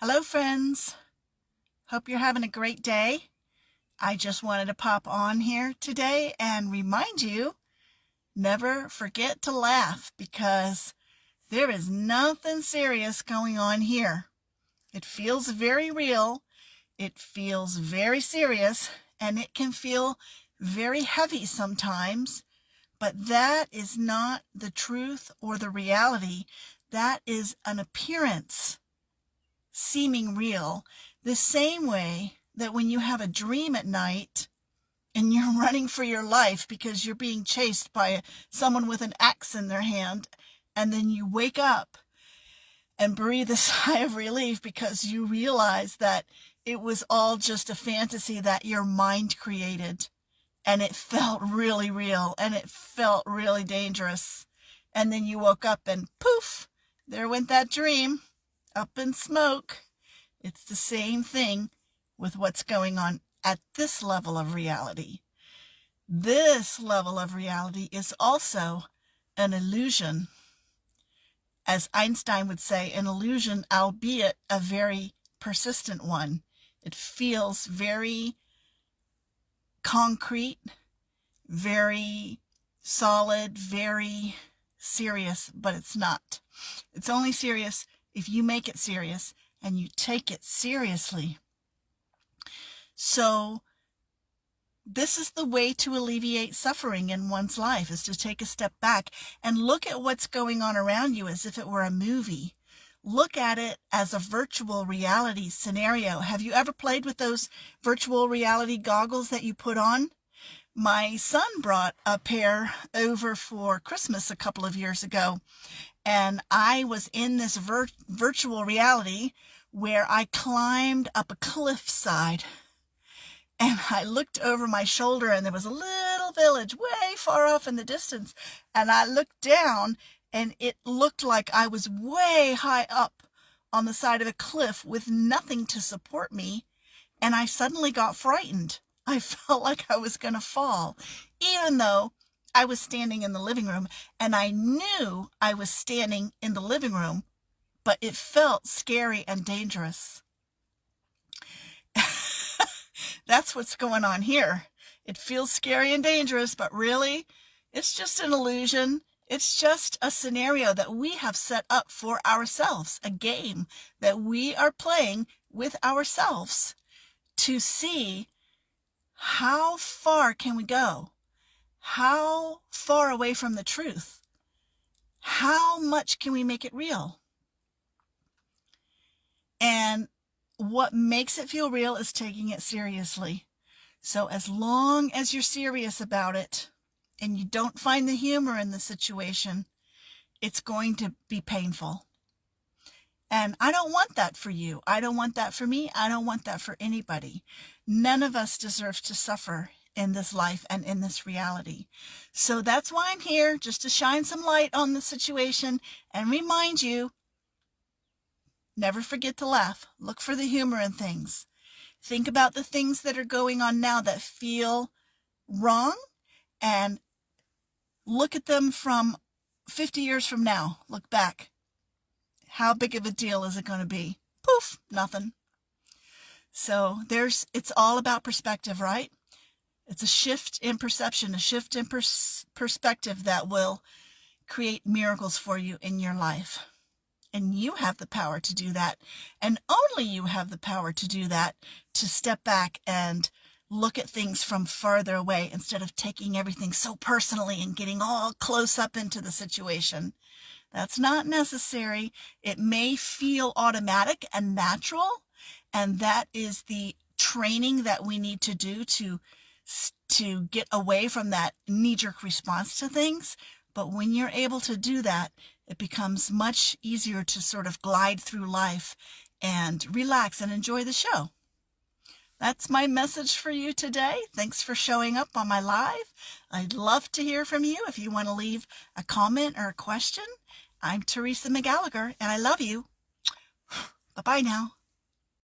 Hello, friends. Hope you're having a great day. I just wanted to pop on here today and remind you, never forget to laugh because there is nothing serious going on here. It feels very real. It feels very serious, and it can feel very heavy sometimes, but that is not the truth or the reality. That is an appearance seeming real, the same way that when you have a dream at night and you're running for your life because you're being chased by someone with an axe in their hand, and then you wake up and breathe a sigh of relief because you realize that it was all just a fantasy that your mind created, and it felt really real and it felt really dangerous. And then you woke up and poof, there went that dream up in smoke. It's the same thing with what's going on at this level of reality. This level of reality is also an illusion. As Einstein would say, an illusion, albeit a very persistent one. It feels very concrete, very solid, very serious, but it's not. It's only serious if you make it serious and you take it seriously. So this is the way to alleviate suffering in one's life, is to take a step back and look at what's going on around you as if it were a movie. Look at it as a virtual reality scenario. Have you ever played with those virtual reality goggles that you put on? My son brought a pair over for Christmas a couple of years ago, and I was in this virtual reality where I climbed up a cliffside, and I looked over my shoulder, and there was a little village way far off in the distance, and I looked down, and it looked like I was way high up on the side of a cliff with nothing to support me, and I suddenly got frightened. I felt like I was going to fall, even though I was standing in the living room, and I knew I was standing in the living room, but it felt scary and dangerous. That's what's going on here. It feels scary and dangerous, but really, it's just an illusion. It's just a scenario that we have set up for ourselves, a game that we are playing with ourselves to see how far can we go? How far away from the truth? How much can we make it real? And what makes it feel real is taking it seriously. So as long as you're serious about it and you don't find the humor in the situation, it's going to be painful. And I don't want that for you. I don't want that for me. I don't want that for anybody. None of us deserve to suffer in this life and in this reality. So that's why I'm here, just to shine some light on the situation and remind you, never forget to laugh. Look for the humor in things. Think about the things that are going on now that feel wrong, and look at them from 50 years from now. Look back. How big of a deal is it going to be? Poof, nothing. So it's all about perspective, right? It's a shift in perception, a shift in perspective that will create miracles for you in your life. And you have the power to do that. And only you have the power to do that, to step back and look at things from farther away instead of taking everything so personally and getting all close up into the situation. That's not necessary. It may feel automatic and natural, and that is the training that we need to do to get away from that knee-jerk response to things. But when you're able to do that, it becomes much easier to sort of glide through life and relax and enjoy the show. That's my message for you today. Thanks for showing up on my live. I'd love to hear from you if you want to leave a comment or a question. I'm Teresa McGallagher, and I love you. Bye-bye now.